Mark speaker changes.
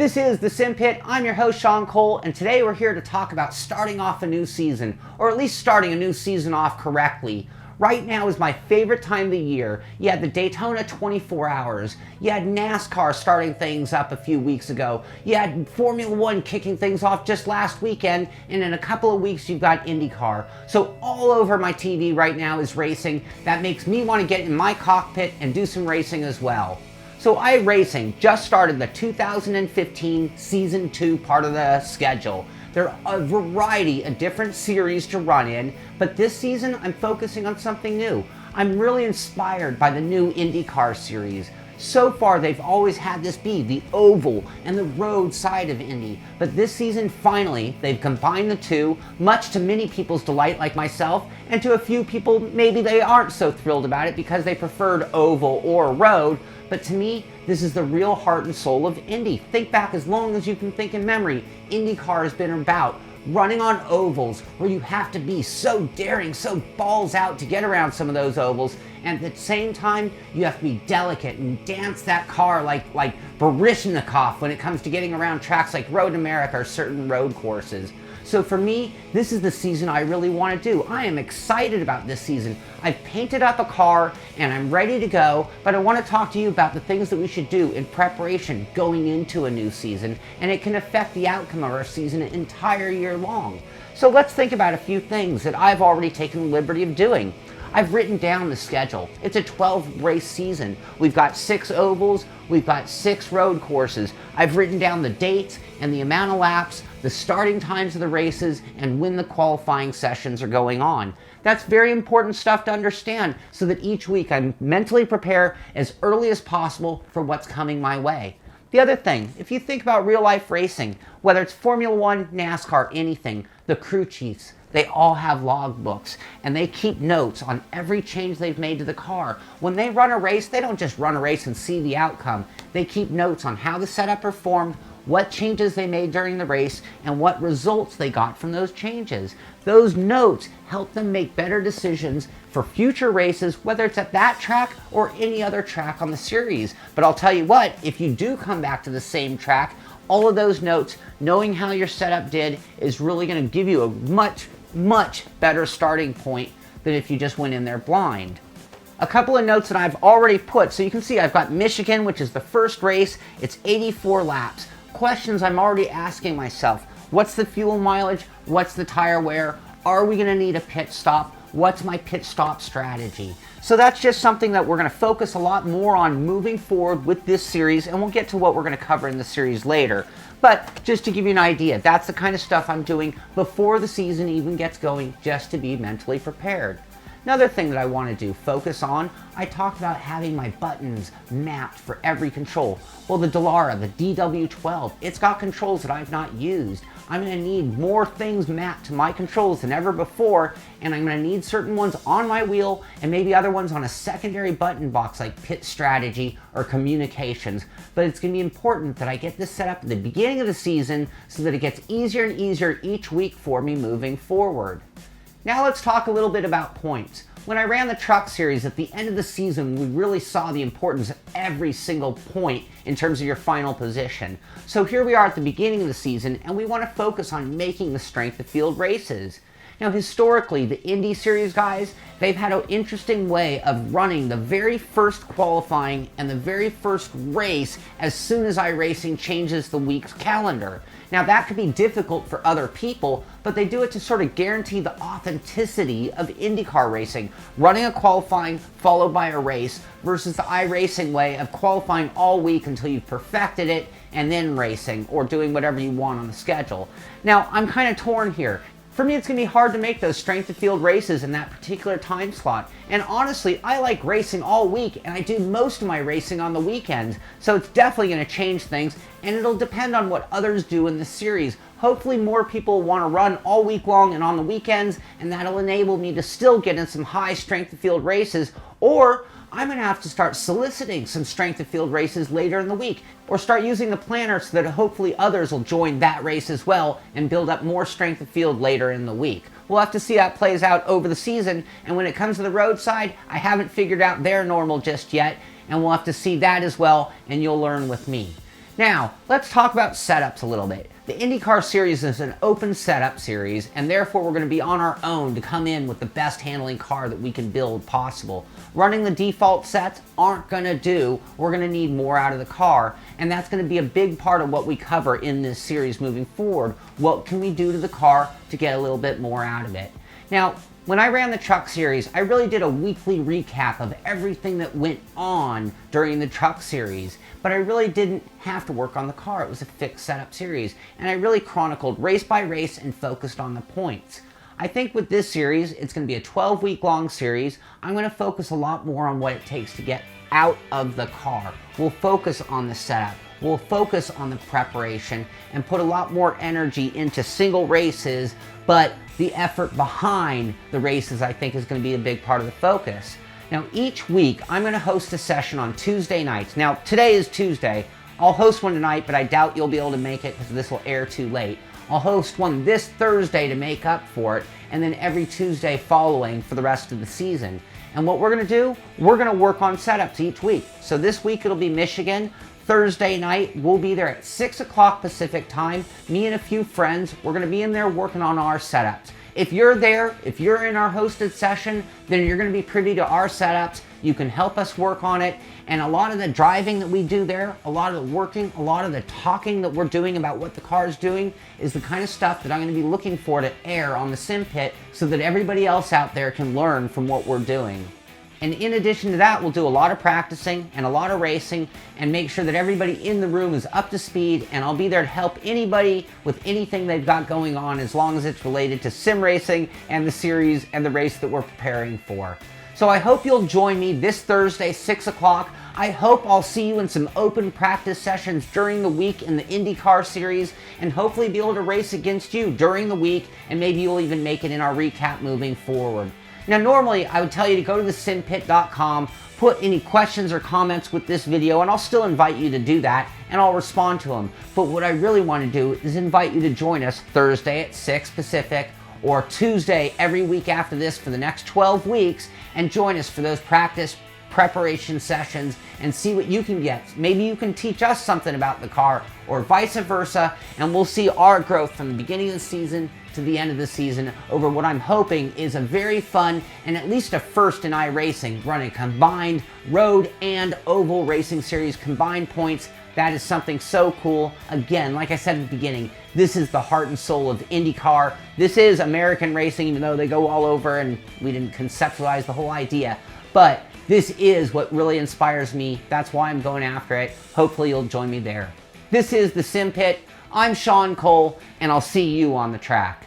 Speaker 1: This is the Simpit. I'm your host, Shaun, and today we're here to talk about starting off a new season, or at least starting a new season off correctly. Right now is my favorite time of the year. You had the Daytona 24 hours. You had NASCAR starting things up a few weeks ago. You had Formula One kicking things off just last weekend, and in a couple of weeks you've got IndyCar. So all over my TV right now is racing. That makes me want to get in my cockpit and do some racing as well. So iRacing just started the 2015 Season 2 part of the schedule. There are a variety of different series to run in, but this season I'm focusing on something new. I'm really inspired by the new IndyCar Series. So far they've always had this be the oval and the road side of Indy, but this season finally they've combined the two, much to many people's delight like myself, and to a few people maybe they aren't so thrilled about it because they preferred oval or road. But to me, this is the real heart and soul of Indy. Think back as long as you can think in memory. IndyCar has been about running on ovals where you have to be so daring, so balls out to get around some of those ovals, and at the same time, you have to be delicate and dance that car like Baryshnikov when it comes to getting around tracks like Road America or certain road courses. So for me, this is the season I really want to do. I am excited about this season. I've painted up a car and I'm ready to go, but I want to talk to you about the things that we should do in preparation going into a new season, and it can affect the outcome of our season an entire year long. So let's think about a few things that I've already taken the liberty of doing. I've written down the schedule. It's a 12 race season. We've got 6 ovals, we've got 6 road courses. I've written down the dates and the amount of laps, the starting times of the races, and when the qualifying sessions are going on. That's very important stuff to understand so that each week I mentally prepare as early as possible for what's coming my way. The other thing, if you think about real life racing, whether it's Formula One, NASCAR, anything, the crew chiefs, they all have logbooks and they keep notes on every change they've made to the car. When they run a race, they don't just run a race and see the outcome. They keep notes on how the setup performed, what changes they made during the race, and what results they got from those changes. Those notes help them make better decisions for future races, whether it's at that track or any other track on the series. But I'll tell you what, if you do come back to the same track, all of those notes, knowing how your setup did, is really going to give you a much better starting point than if you just went in there blind. A couple of notes that I've already put, so you can see I've got Michigan, which is the first race. It's 84 laps. Questions I'm already asking myself: what's the fuel mileage? What's the tire wear? Are we going to need a pit stop? What's my pit stop strategy? So that's just something that we're going to focus a lot more on moving forward with this series, and we'll get to what we're going to cover in the series later. But just to give you an idea, that's the kind of stuff I'm doing before the season even gets going, just to be mentally prepared. Another thing that I want to do, focus on, I talked about having my buttons mapped for every control. Well, the Dallara, the DW12, it's got controls that I've not used. I'm going to need more things mapped to my controls than ever before, and I'm going to need certain ones on my wheel and maybe other ones on a secondary button box like pit strategy or communications. But it's going to be important that I get this set up at the beginning of the season so that it gets easier and easier each week for me moving forward. Now let's talk a little bit about points. When I ran the truck series at the end of the season, we really saw the importance of every single point in terms of your final position. So here we are at the beginning of the season, and we want to focus on making the strength of field races. Now historically, the Indy Series guys, they've had an interesting way of running the very first qualifying and the very first race as soon as iRacing changes the week's calendar. Now that could be difficult for other people, but they do it to sort of guarantee the authenticity of IndyCar racing, running a qualifying followed by a race versus the iRacing way of qualifying all week until you've perfected it and then racing or doing whatever you want on the schedule. Now I'm kind of torn here. For me, it's going to be hard to make those strength of field races in that particular time slot. And honestly, I like racing all week, and I do most of my racing on the weekends. So it's definitely going to change things, and it'll depend on what others do in the series. Hopefully more people want to run all week long and on the weekends, and that'll enable me to still get in some high strength of field races, or I'm going to have to start soliciting some strength of field races later in the week, or start using the planner so that hopefully others will join that race as well and build up more strength of field later in the week. We'll have to see how it plays out over the season, and when it comes to the roadside, I haven't figured out their normal just yet, and we'll have to see that as well, and you'll learn with me. Now, let's talk about setups a little bit. The IndyCar Series is an open setup series, and therefore we're going to be on our own to come in with the best handling car that we can build possible. Running the default sets aren't going to do. We're going to need more out of the car, and that's going to be a big part of what we cover in this series moving forward. What can we do to the car to get a little bit more out of it? Now, when I ran the Truck Series, I really did a weekly recap of everything that went on during the Truck Series, but I really didn't have to work on the car. It was a fixed setup series, and I really chronicled race by race and focused on the points. I think with this series, it's going to be a 12-week long series. I'm going to focus a lot more on what it takes to get out of the car. We'll focus on the setup. We'll focus on the preparation and put a lot more energy into single races, but the effort behind the races I think is going to be a big part of the focus. Now each week I'm going to host a session on Tuesday nights. Now today is Tuesday. I'll host one tonight, but I doubt you'll be able to make it because this will air too late. I'll host one this Thursday to make up for it, and then every Tuesday following for the rest of the season. And what we're going to do, we're going to work on setups each week. So this week it'll be Michigan. Thursday night, we'll be there at 6 o'clock Pacific time. Me and a few friends, we're going to be in there working on our setups. If you're there, if you're in our hosted session, then you're going to be privy to our setups. You can help us work on it. And a lot of the driving that we do there, a lot of the working, a lot of the talking that we're doing about what the car is doing is the kind of stuff that I'm going to be looking for to air on the Simpit so that everybody else out there can learn from what we're doing. And in addition to that, we'll do a lot of practicing and a lot of racing and make sure that everybody in the room is up to speed, and I'll be there to help anybody with anything they've got going on as long as it's related to sim racing and the series and the race that we're preparing for. So I hope you'll join me this Thursday, 6 o'clock. I hope I'll see you in some open practice sessions during the week in the IndyCar Series, and hopefully be able to race against you during the week, and maybe you'll even make it in our recap moving forward. Now normally I would tell you to go to the simpit.com, put any questions or comments with this video, and I'll still invite you to do that and I'll respond to them. But what I really want to do is invite you to join us Thursday at 6 Pacific or Tuesday every week after this for the next 12 weeks and join us for those practice preparation sessions and see what you can get. Maybe you can teach us something about the car or vice versa, and we'll see our growth from the beginning of the season to the end of the season over what I'm hoping is a very fun and at least a first in iRacing, running combined road and oval racing series, combined points. That is something so cool. Again, like I said at the beginning, this is the heart and soul of IndyCar. This is American racing, even though they go all over and we didn't conceptualize the whole idea. But this is what really inspires me. That's why I'm going after it. Hopefully you'll join me there. This is the Simpit. I'm Shaun Cole, and I'll see you on the track.